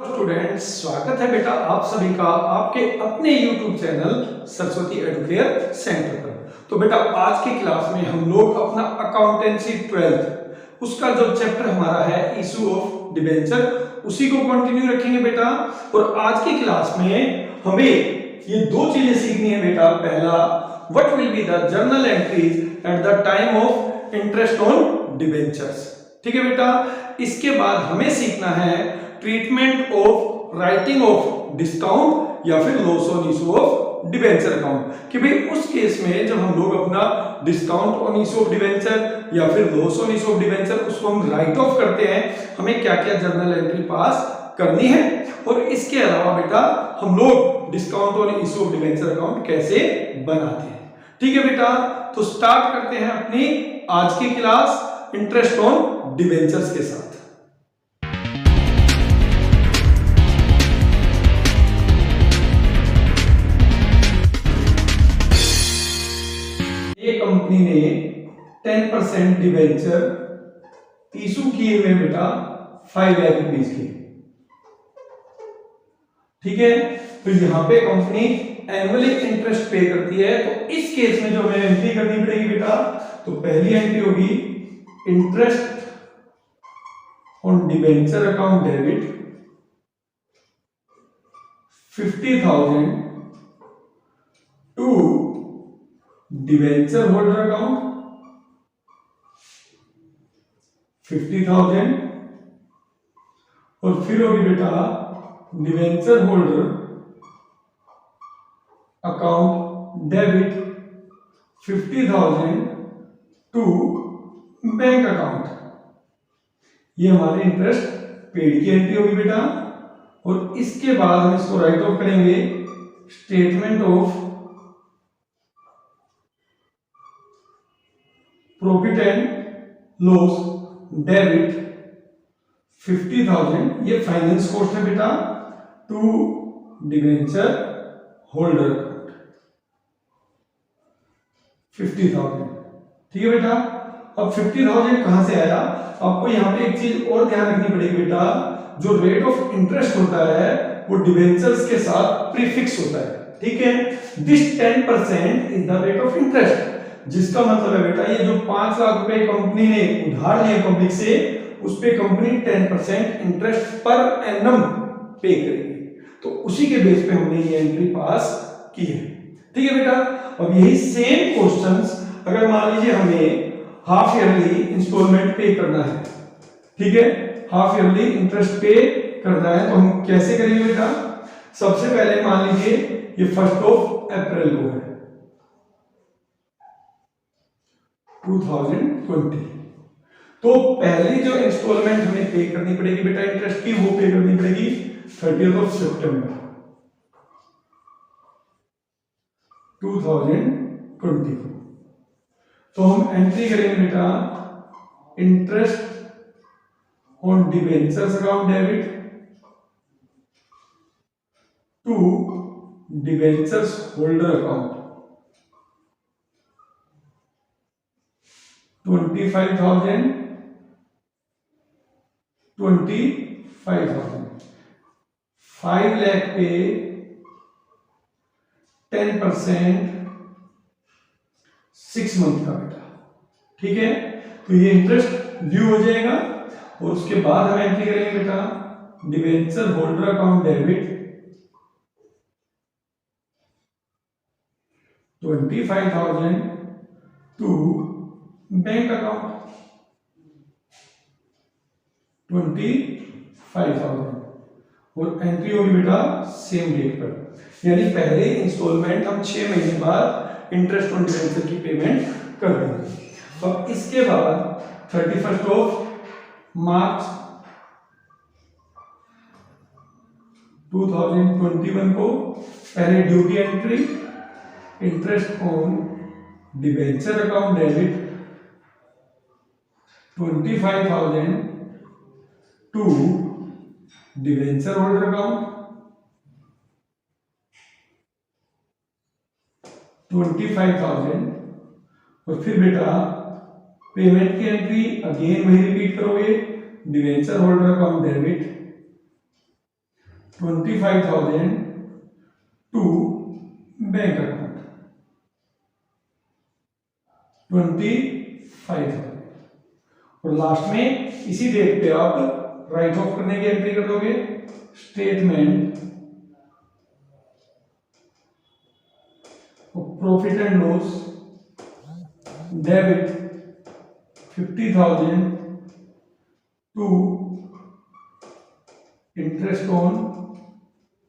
Students, स्वागत है बेटा आप सभी का आपके अपने YouTube channel Saraswati Educare centre पर। तो बेटा आज की क्लास में हम लोग अपना अकाउंटेंसी 12th उसका जो चैप्टर हमारा है इशू ऑफ डिबेंचर उसी को कंटिन्यू रखेंगे बेटा। और आज की क्लास में हमें ये दो चीजें सीखनी है बेटा। पहला, what will be the journal entries at the time of interest on debentures. ठीक है बेटा। इसके बाद हमें सीखना है treatment of writing of discount या फिर loss on issue of debenture account कि भाई उस केस में जब हम लोग अपना discount on issue of debenture या फिर loss on issue of debenture उसको हम राइट ऑफ करते हैं, हमें क्या क्या जर्नल एंट्री पास करनी है। और इसके अलावा बेटा हम लोग discount on issue of debenture account कैसे बनाते हैं। ठीक है बेटा, तो स्टार्ट करते हैं अपनी आज की क्लास इंटरेस्ट ऑन डिबेंचर्स के साथ। ये कंपनी ने 10% डिबेंचर इशू किए हुए बेटा 5 लाख रुपीज के। ठीक है, तो यहां पे कंपनी एनुअली इंटरेस्ट पे करती है। तो इस केस में जो हमें एंट्री करनी पड़ेगी बेटा, तो पहली एंट्री होगी interest on debenture account debit 50,000 to debenture holder account 50,000 और फिर होगी बेटा debenture holder account debit 50,000 to bank account. ये हमारे इंटरेस्ट पेड की एंट्री होगी बेटा। और इसके बाद हम इसको राइट ऑफ करेंगे statement of profit and loss debit 50,000, ये फाइनेंस कॉस्ट है बेटा, टू डिबेंचर होल्डर अकाउंट 50,000। ठीक है बेटा। अब 50,000 कहां से आया, आपको यहां पे एक चीज और ध्यान रखनी पड़ेगी बेटा। जो रेट ऑफ इंटरेस्ट होता है वो डिबेंचर्स के साथ प्रीफिक्स होता है। ठीक है, this 10% is the rate of interest, जिसका मतलब है बेटा ये जो 5 लाख रुपए कंपनी ने उधार लिए पब्लिक से, उस पे कंपनी 10% इंटरेस्ट पर एनम पे करेगी। तो उसी के बेस पे हमने ये एंट्री पास की है। ठीक है बेटा। अब यही सेम क्वेश्चंस अगर मान लीजिए हमें हाफ ईयरली इंस्टॉलमेंट पे करना है, ठीक है, हाफ ईयरली इंटरेस्ट पे करना है, तो हम कैसे करेंगे बेटा। सबसे पहले मान लीजिए ये 1 अप्रैल को है 2020, तो पहली जो इंस्टॉलमेंट हमें पे करनी पड़ेगी बेटा इंटरेस्ट की, वो पे करनी पड़ेगी 30 सितंबर 2020 को। तो हम एंट्री करेंगे बेटा interest on debentures account debit to debentures holder account 25,000 5 lakh पे 10% 6 मंथ का बेटा। ठीक है, तो ये इंटरेस्ट ड्यू हो जाएगा। और उसके बाद हम एंट्री करेंगे बेटा debenture holder account debit 25,000 to bank account 25,000 और एंट्री होगी बेटा सेम डेट पर। यानी पहले इंस्टॉलमेंट हम 6 महीने बाद इंटरेस्ट ऑन डिबेंचर की पेमेंट कर देंगे। अब इसके बाद 31 मार्च 2021 को पहले ड्यू की entry interest on debenture account debit 25,000 to debenture holder account 25,000 और फिर बेटा पेमेंट की एंट्री अगेन वही रिपीट करोगे debenture holder account debit 25,000 to bank account 25,000 और लास्ट में इसी डेट पे आप राइट ऑफ करने की एंट्री कर दोगे। Statement profit and loss debit 50,000 to interest on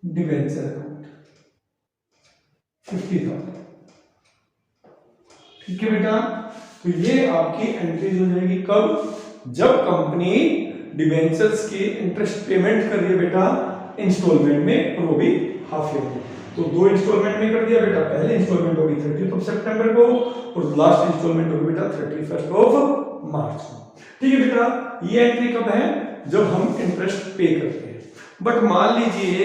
debenture account 50,000। ठीक है बेटा, तो ये आपकी एंट्रीज हो जाएगी कब, जब कंपनी डिवेंचर्स की इंटरेस्ट पेमेंट कर रही है बेटा इंस्टॉलमेंट में, और वो भी हाफ ईयर में। तो 2 इंस्टॉलमेंट में कर दिया बेटा, पहले इंस्टॉलमेंट होगी 30 सितंबर को और लास्ट इंस्टॉलमेंट होगी बेटा 31 मार्च को। ठीक है बेटा, ये एंट्री कब है, जब हम इंटरेस्ट पे करते हैं। बट मान लीजिए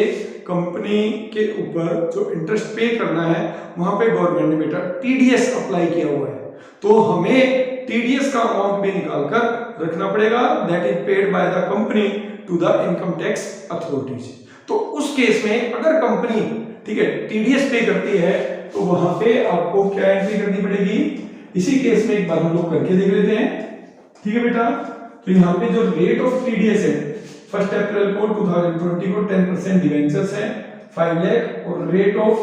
कंपनी के ऊपर जो इंटरेस्ट पे करना है वहां पे गवर्नमेंट ने बेटा टीडीएस अप्लाई किया हुआ है, तो हमें टीडीएस का अमाउंट भी निकालकर रखना पड़ेगा, that is paid by the company to the income tax authorities. तो उस केस में अगर कंपनी ठीक है टीडीएस पे करती है तो वहां पे आपको क्या एंट्री करनी पड़ेगी, इसी केस में एक बार हम लोग करके देख लेते हैं। ठीक है बेटा, तो यहाँ पे जो रेट ऑफ टीडीएस है 1 अप्रैल को 2020 को 10% डिवेंचर्स है 5 लाख और रेट ऑफ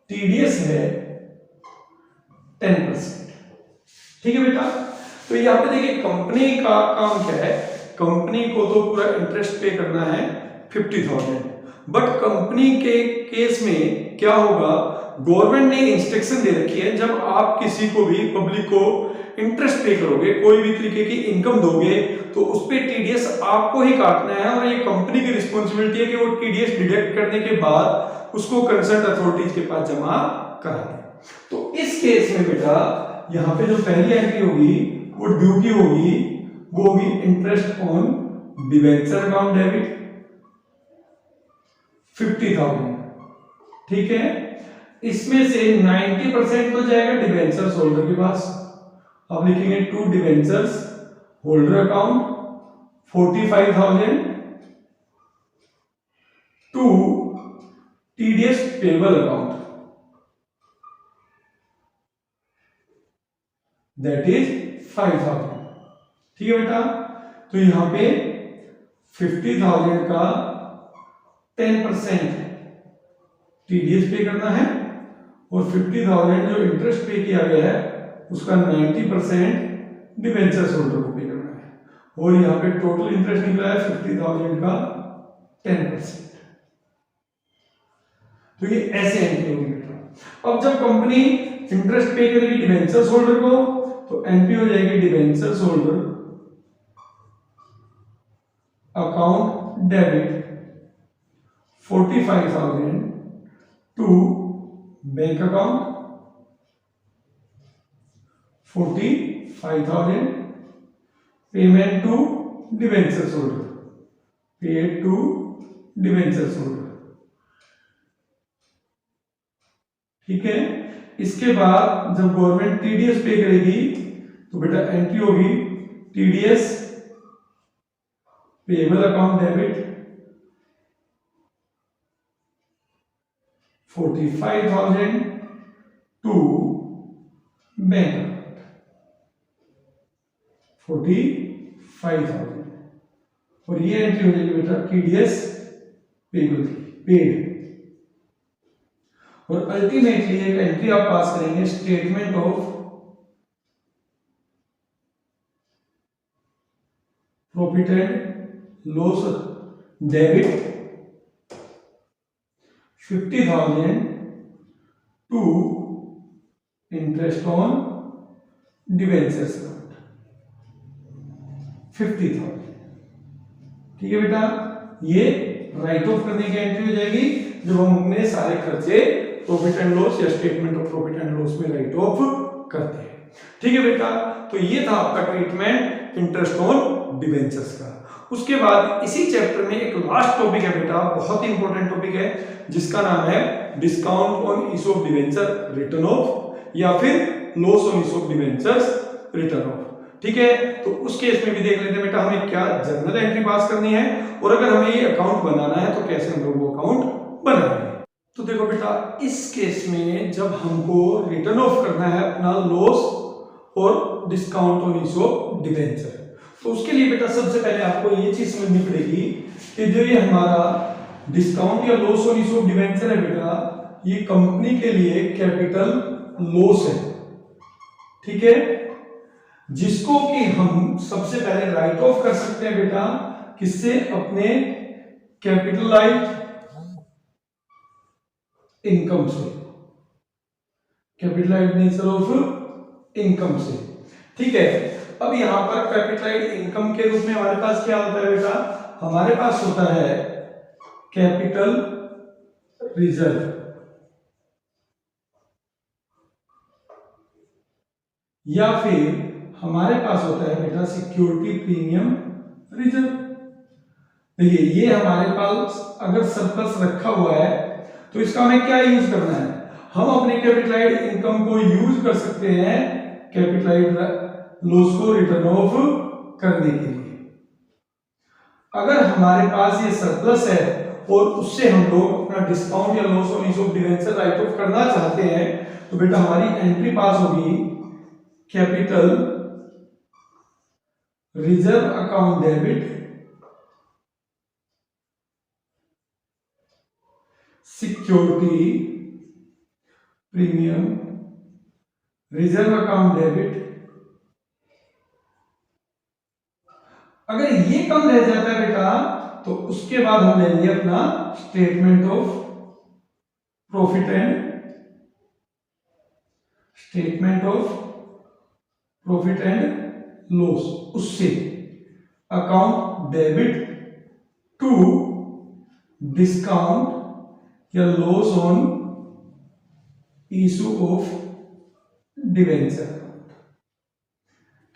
टीडीएस है 10%। ठीक है बेटा, तो यहाँ पे देखिए कंपनी का काम क्या है, कंपनी को तो पूरा इंटरेस्ट पे करना है 50,000, बट कंपनी के केस में क्या होगा, गवर्नमेंट ने इंस्ट्रक्शन दे रखी है जब आप किसी को भी पब्लिक को इंटरेस्ट पे करोगे, कोई भी तरीके की इनकम दोगे तो उस पे टीडीएस आपको ही काटना है और ये कंपनी की रिस्पॉन्सिबिलिटी है कि वो टीडीएस डिडक्ट करने के बाद उसको कंसर्न अथॉरिटीज के पास जमा करा दे। तो इस केस में बेटा यहाँ पे जो पहली एंट्री होगी वो ड्यू की होगी, वो होगी interest on debenture account debit 50,000। ठीक है, इसमें से 90% तो जाएगा डिवेंचर्स होल्डर के पास, अब लिखेंगे to debentures holder account 45,000 to TDS payable account that is 5,000। ठीक है बेटा, तो यहां पे 50,000 का 10% टीडीएस पे करना है और 50,000 जो इंटरेस्ट पे किया गया है उसका 90% डिवेंचर्स होल्डर को पे करना है और यहाँ पे टोटल इंटरेस्ट निकला है 50,000 का 10%। तो ये ऐसे एंट्री होगी बेटा। अब जब कंपनी इंटरेस्ट पे करेगी डिवेंचर्स होल्डर को तो एंट्री हो जाएगी debentures holder account debit 45,000 to bank account 45,000 payment to debentures holder paid to debentures holder. ठीक है, इसके बाद जब गवर्नमेंट टीडीएस पे करेगी तो बेटा एंट्री होगी TDS payable account debit 45,000 to bank account 45,000 और ये एंट्री हो जाएगी बेटा टीडीएस पेबल पेड। और अल्टीमेटली एक एंट्री आप पास करेंगे statement of profit and loss debit 50,000 to interest on debentures account 50,000। ठीक है बेटा, ये राइट ऑफ करने की एंट्री हो जाएगी जब हम अपने सारे खर्चे प्रॉफिट एंड लॉस या statement of profit and loss में राइट ऑफ करते हैं। ठीक है बेटा, तो ये था आपका ट्रीटमेंट इंटरेस्ट ऑन डिवेंचर्स का। उसके बाद इसी चैप्टर में एक लास्ट टॉपिक है बेटा, बहुत ही इंपॉर्टेंट टॉपिक है जिसका नाम है discount on issue of debenture return of या फिर loss on issue of debentures return of. ठीक है, तो उस केस में भी देख लेते हैं बेटा हमें क्या जर्नल एंट्री पास करनी है और अगर हमें ये अकाउंट बनाना है तो कैसे हम लोग वो अकाउंट बनाएंगे। तो देखो बेटा इस केस में जब हमको रिटर्न ऑफ करना है अपना लॉस और discount on issue of debenture, तो उसके लिए बेटा सबसे पहले आपको ये चीज समझनी पड़ेगी कि जो ये हमारा डिस्काउंट या loss on issue of debenture है बेटा, ये कंपनी के लिए कैपिटल लॉस है। ठीक है, जिसको कि हम सबसे पहले राइट ऑफ कर सकते हैं बेटा किससे, अपने कैपिटलाइज्ड इनकम से, कैपिटलाइज्ड नेचर ऑफ इनकम से। ठीक है, अब यहां पर कैपिटलाइज्ड इनकम के रूप में हमारे पास क्या होता है बेटा, हमारे पास होता है कैपिटल रिजर्व या फिर हमारे पास होता है बेटा सिक्योरिटी प्रीमियम रिजर्व। देखिए ये हमारे पास अगर सरप्लस रखा हुआ है तो इसका हमें क्या यूज करना है, हम अपने कैपिटलाइज्ड इनकम को यूज कर सकते हैं कैपिटलाइज्ड लॉस को रिटर्न ऑफ करने के लिए। अगर हमारे पास ये सरप्लस है और उससे हम लोग अपना डिस्काउंट या loss on issue of debenture right of करना चाहते हैं तो बेटा हमारी एंट्री पास होगी capital reserve account debit security premium reserve account debit. अगर ये कम रह जाता है बेटा तो उसके बाद हम लेंगे अपना statement of profit and loss, उससे अकाउंट डेबिट टू डिस्काउंट या loss on issue of debenture.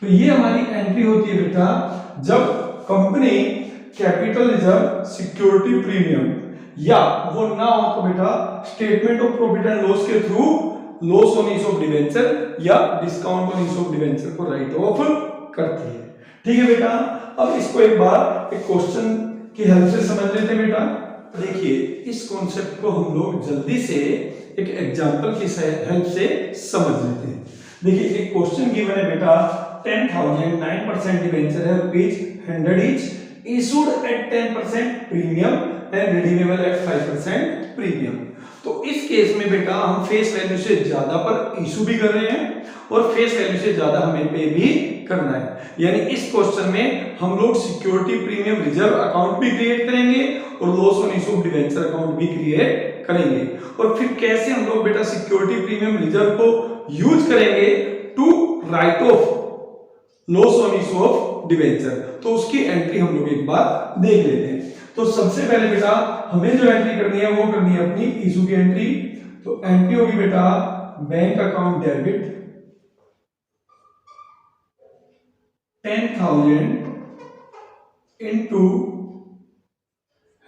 तो ये हमारी एंट्री होती है बेटा जब company capital reserve security premium या वो ना हो तो बेटा statement of profit and loss के through loss on issue of debenture या discount on issue of debenture को राइट ऑफ करती है। ठीक है बेटा, अब इसको एक बार एक क्वेश्चन की हेल्प से समझ लेते हैं बेटा। देखिए इस कॉन्सेप्ट को हम लोग जल्दी से एक एग्जांपल की हेल्प से समझ लेते हैं। देखिए एक क्वेश्चन गिवन है बेटा 10,000 9% डिबेंचर है ₹100 each issued at 10% premium and redeemable eight 5% premium. तो इस केस में बेटा हम फेस वैल्यू से ज्यादा पर इशू भी कर रहे हैं और फेस वैल्यू से ज्यादा हमें पे भी करना है, यानी इस क्वेश्चन में हम लोग सिक्योरिटी प्रीमियम रिजर्व अकाउंट भी क्रिएट करेंगे और loss on issue of debenture account भी क्रिएट करेंगे। और फिर कैसे हम लोग बेटा सिक्योरिटी प्रीमियम रिजर्व को यूज करेंगे to write off loss on issue of debenture, तो उसकी एंट्री हम लोग एक बार देख लेते हैं। तो सबसे पहले बेटा हमें जो एंट्री करनी है वो करनी है अपनी इशू की एंट्री। तो एंट्री होगी बेटा bank account debit 10,000 into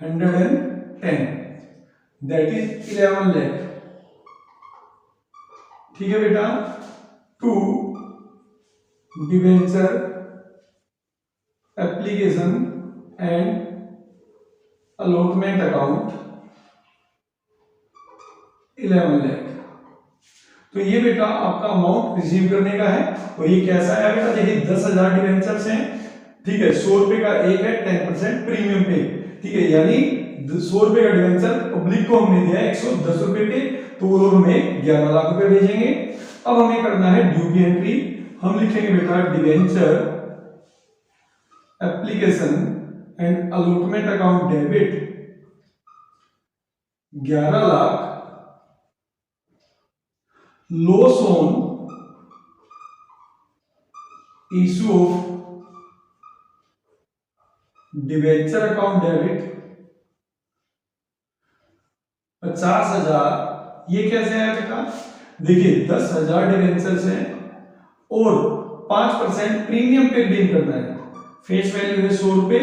110 that is 11 lakh। ठीक है बेटा, to debenture application and allotment account 11 lakh. तो ये बेटा आपका अमाउंट रिसीव करने का है और ये कैसा है बेटा, देखिए 10,000 डिबेंचर्स हैं। ठीक है, 100 रुपए का एक है 10% प्रीमियम पे। ठीक है, यानी 100 रुपए का डिबेंचर पब्लिक को हमने दिया है 110 रुपए पे, तो वो लोग हमें 11 लाख रुपए भेजेंगे। अब हमें करना है ड्यू की एंट्री। हम लिखेंगे बेटा debenture application and allotment account debit 11 lakh loss on issue of debenture account debit 50,000। ये कैसे आया बेटा, देखिए 10,000 डिबेंचर्स हैं और 5% प्रीमियम पे रिडीम करना है। फेस वैल्यू है 100 रुपए,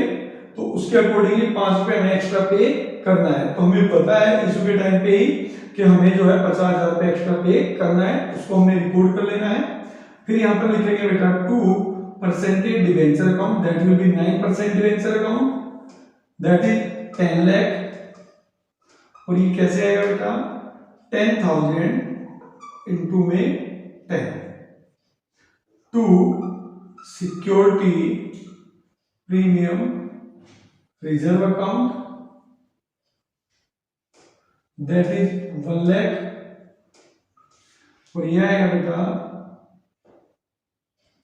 तो उसके अकॉर्डिंगली 5 रुपए हमें एक्स्ट्रा पे करना है। तो हमें पता है इशू के टाइम पे ही कि हमें जो है 50,000 रुपए एक्स्ट्रा पे करना है, उसको हमने रिकॉर्ड कर लेना है। फिर यहाँ पर लिखेंगे बेटा to percentage debenture account, that will be 9% debenture account, that is 10 lakh. और ये कैसे आएगा बेटा, 10,000 इंटू में 10 to security premium reserve account, that is 1 lakh. और यह आएगा बेटा,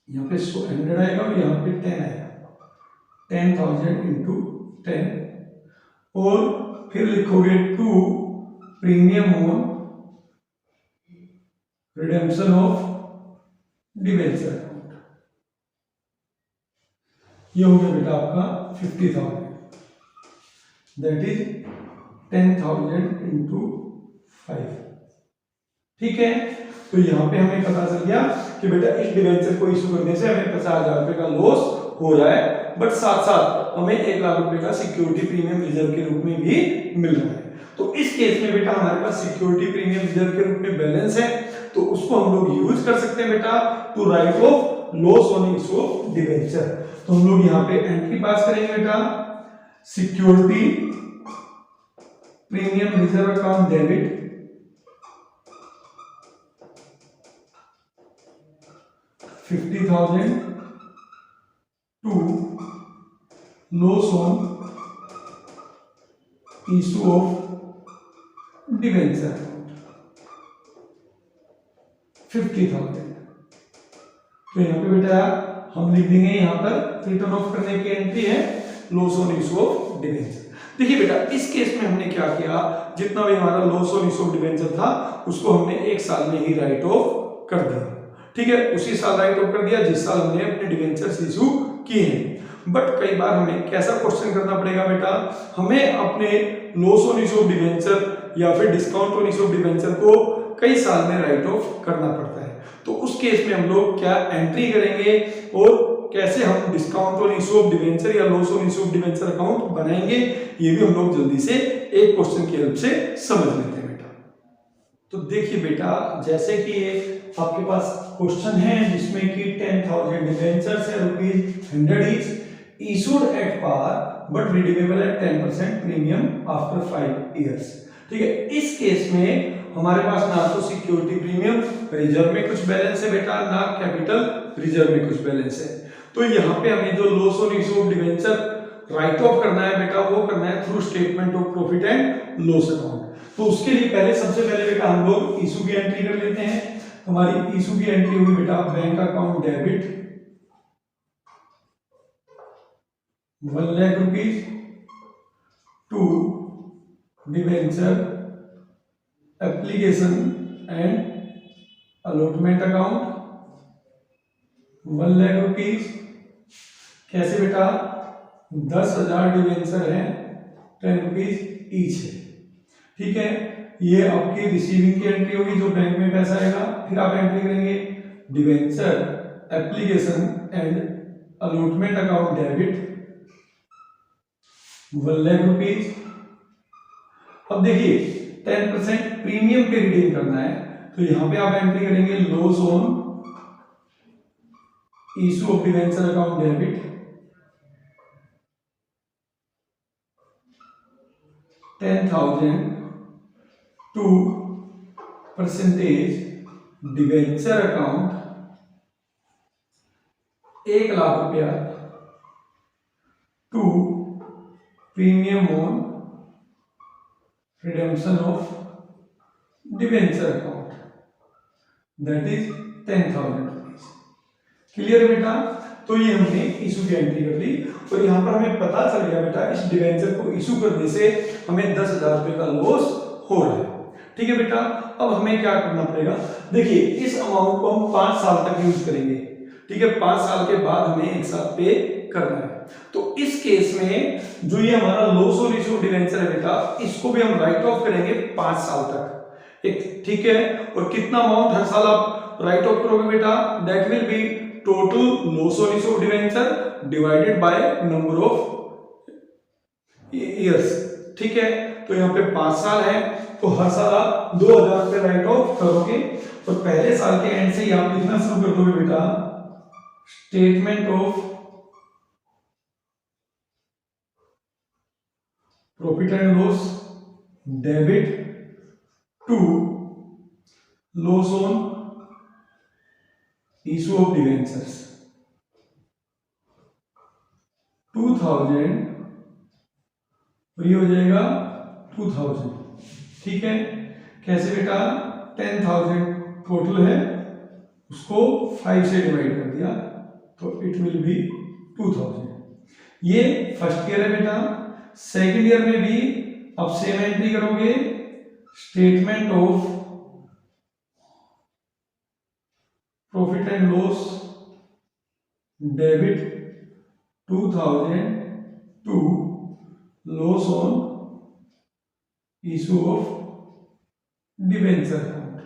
यहाँ पे 100 आएगा और यहाँ पे 10 आएगा, 10,000 इंटू 10। और फिर लिखोगे to premium on redemption of debenture account. ये हो गया बेटा आपका 50,000, दैट इज 10,000 इंटू 5। ठीक है, तो यहां पे हमें पता चल गया कि बेटा इस डिवेंचर को इशू करने से हमें 50,000 रुपए का लॉस हो रहा है, बट साथ साथ हमें 1 लाख रुपए का सिक्योरिटी प्रीमियम रिजर्व के रूप में भी मिल रहा है। तो इस केस में बेटा हमारे पास सिक्योरिटी प्रीमियम रिजर्व के रूप में बैलेंस है, तो उसको हम लोग यूज कर सकते हैं बेटा to write off loss on issue of debenture. तो हम लोग यहाँ पे एंट्री पास करेंगे बेटा, security premium reserve account debit 50,000 to loss on issue of debenture account 50,000। तो यहाँ पे बेटा हम लिख देंगे, यहाँ पर रिटर्न ऑफ करने की एंट्री है loss on issue of debenture. देखिए बेटा इस केस में हमने क्या किया, जितना भी हमारा loss on issue of debenture था उसको हमने 1 साल में ही राइट ऑफ कर दिया। ठीक है, उसी साल राइट ऑफ कर दिया जिस साल हमने अपने डिवेंचर्स इशू किए हैं। बट कई बार हमें कैसा क्वेश्चन करना पड़ेगा बेटा, हमें अपने loss on issue of debenture या फिर discount on issue of debenture को कई साल में राइट ऑफ करना पड़ता है। तो उस केस में हम लोग क्या एंट्री करेंगे और कैसे हम discount on issue of debenture या loss on issue of debenture account बनाएंगे, ये भी हम लोग जल्दी से एक क्वेश्चन की हेल्प से समझ लेते हैं बेटा। तो देखिए बेटा, जैसे कि ये आपके पास क्वेश्चन है जिसमें कि 10,000 डिवेंचर्स है, ₹100 is issued at par but redeemable at 10% premium after 5 years. ठीक है, इस केस में हमारे पास ना तो सिक्योरिटी प्रीमियम रिजर्व में कुछ बैलेंस है बेटा, ना कैपिटल रिजर्व में कुछ बैलेंस है। तो यहाँ पे हमें जो loss on issue of debenture right of करना है बेटा, वो करना है through statement of profit and loss account. तो उसके लिए सबसे पहले बेटा हम लोग इशू की एंट्री कर लेते हैं। हमारी इशू की एंट्री हुई बेटा bank account debit 1 lakh rupees to debenture application and allotment account 1 lakh rupees. कैसे बेटा, 10,000 डिवेंचर है, 10 रुपीज ईच है। ठीक है, ये आपकी रिसीविंग की एंट्री होगी जो बैंक में पैसा आएगा। फिर आप एंट्री करेंगे debenture application and allotment account debit 1 lakh rupees. अब देखिए 10% प्रीमियम पे रिडीम करना है, तो यहां पे आप एंट्री करेंगे loss on issue of debenture account debit 10,000 to percentage debenture account 1 lakh रुपया to premium on redemption of debenture account that is 10,000 rupees. Clear है बेटा? तो ये हमने इशू की एंट्री कर ली और यहाँ पर हमें पता चल गया बेटा इस डिवेंचर को इशू करने से हमें 10,000 रुपए का लॉस हो रहा है। ठीक है बेटा, अब हमें क्या करना पड़ेगा, देखिए इस अमाउंट को हम 5 साल तक यूज करेंगे। ठीक है, 5 साल के बाद हमें एक साथ पे करना है। तो इस केस में जो ये हमारा loss on issue of debenture है बेटा, इसको भी हम राइट ऑफ करेंगे 5 साल तक। एक ठीक है, और कितना अमाउंट हर साल आप राइट ऑफ करोगे बेटा, that will B total loss on issue of debenture divided by number of years. ठीक है, तो यहाँ पे 5 साल है, तो हर साल आप 2,000 रुपए राइट ऑफ करोगे और पहले साल के एंड से ही आप लिखना शुरू कर दोगे बेटा statement of profit and loss, debit to loss on issue of debentures 2000, और ये हो जाएगा 2000। ठीक है, कैसे बेटा? 10,000 टोटल है, उसको 5 से डिवाइड कर दिया तो इट विल बी 2000। ये फर्स्ट ईयर है बेटा। सेकंड ईयर में भी अब सेम एंट्री करोगे, statement of profit and loss, debit 2000 to loss on issue of debenture account.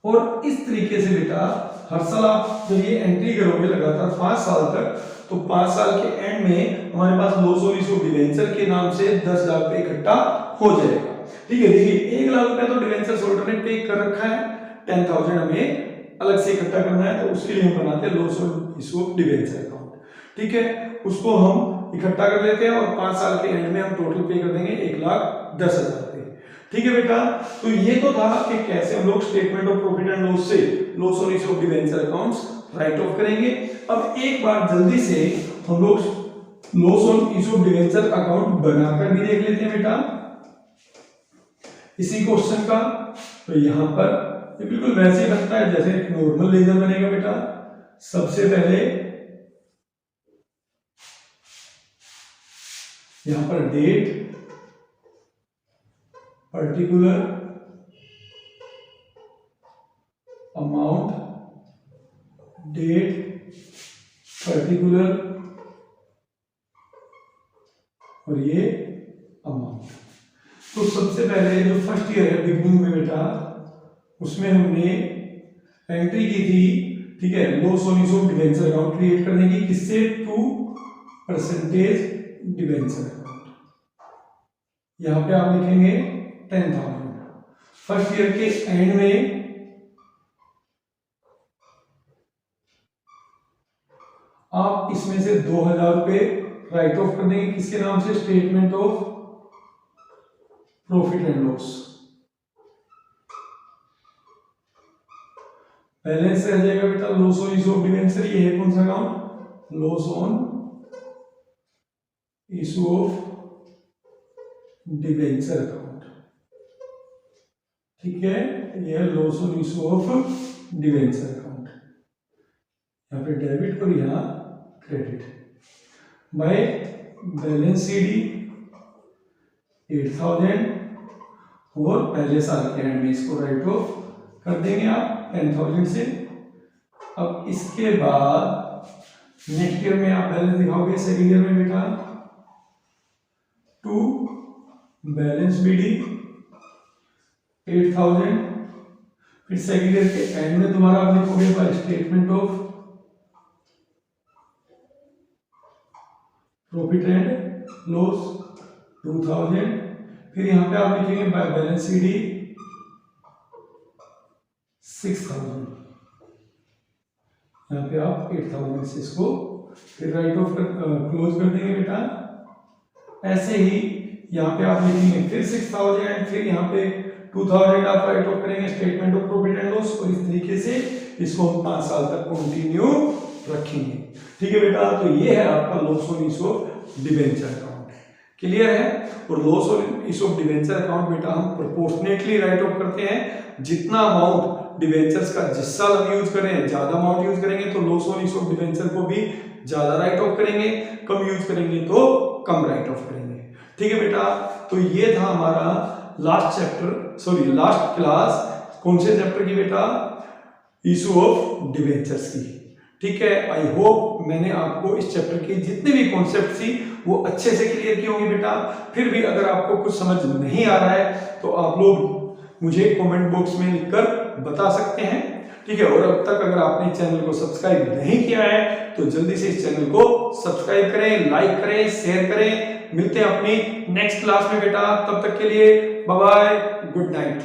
और इस तरीके से बेटा हर साल आप जब ये एंट्री करोगे लगातार 5 साल तक, तो 5 साल के एंड में हमारे पास loss on issue of debenture के नाम से 10 लाख रुपए इकट्ठा हो जाएगा। ठीक है, देखिए 1 लाख रुपए तो डिवेंचर होल्डर ने पे कर रखा है, 10,000 हमें अलग से इकट्ठा करना है, तो उसके लिए हम बनाते हैं loss on issue of debenture account. ठीक है, उसको हम इकट्ठा कर लेते हैं और 5 साल के एंड में हम टोटल पे कर देंगे 1,10,000 रुपए। ठीक है बेटा, तो ये तो था कि कैसे हम लोग statement of profit and loss से loss on issue of debenture accounts write off करेंगे। अब एक बार जल्दी से हम लोग loss on issue of debenture account बनाकर भी देख लेते हैं बेटा इसी क्वेश्चन का। तो यहां पर ये बिल्कुल वैसे ही लगता है जैसे एक नॉर्मल लेजर बनेगा बेटा। सबसे पहले यहां पर date, particular amount, date, particular और ये अमाउंट। तो सबसे पहले जो फर्स्ट ईयर है बिगनिंग में बेटा, उसमें हमने एंट्री की थी, ठीक है, loss on issue of debenture account create करने की, किससे? 2% डिवेंचर अकाउंट। यहां पे आप लिखेंगे 10,000। फर्स्ट ईयर के एंड में आप इसमें से 2,000 रुपए राइट ऑफ कर देंगे, किसके नाम से? Statement of profit and loss. Balance रह जाएगा बेटा loss on issue of debenture. ये है कौन सा account? Loss on issue of debenture account. ठीक है, ये है loss on issue of debenture account. यहां पे डेबिट और यहां क्रेडिट बाय बैलेंस सीडी 8,000 और पहले साल के एंड में इसको राइट ऑफ कर देंगे आप 10,000 से। अब इसके बाद नेक्स्ट ईयर में आप बैलेंस दिखाओगे सेकेंड ईयर में बेटा, टू बैलेंस बीडी 8,000। फिर सेकेंड ईयर के एंड में दोबारा आप लिखोगे by statement of profit and loss 2,000। फिर यहां पे आप लिखेंगे बाय बैलेंस सीडी 6,000। यहां पे आप 8,000 से इसको फिर राइट ऑफ क्लोज कर देंगे बेटा। ऐसे ही यहां पे आप लिखेंगे फिर 6,000, फिर यहां पे 2,000 आप राइट ऑफ करेंगे statement of profit and loss, और इस तरीके से इसको हम 5 साल तक कंटिन्यू रखेंगे। ठीक है बेटा, तो ये है आपका loss on issue of debenture account. Clear है? और loss on issue of debenture account बेटा हम प्रोपोर्शनेटली राइट ऑफ करते हैं। जितना अमाउंट डिवेंचर्स का जिस साल हम यूज करें, ज्यादा अमाउंट यूज करेंगे तो loss on issue of debenture को भी ज्यादा राइट ऑफ करेंगे, कम यूज करेंगे तो कम राइट ऑफ करेंगे। ठीक है बेटा, तो ये था हमारा last chapter, sorry last class. कौन से चैप्टर की बेटा? इशू ऑफ डिवेंचर्स की। ठीक है, आई होप मैंने आपको इस चैप्टर की जितने भी कॉन्सेप्ट थी वो अच्छे से क्लियर की होंगी बेटा। फिर भी अगर आपको कुछ समझ नहीं आ रहा है तो आप लोग मुझे कमेंट बॉक्स में लिखकर बता सकते हैं। ठीक है, और अब तक अगर आपने चैनल को सब्सक्राइब नहीं किया है तो जल्दी से इस चैनल को सब्सक्राइब करें, लाइक करें, शेयर करें। मिलते हैं अपनी नेक्स्ट क्लास में बेटा, तब तक के लिए बाय बाय, गुड नाइट।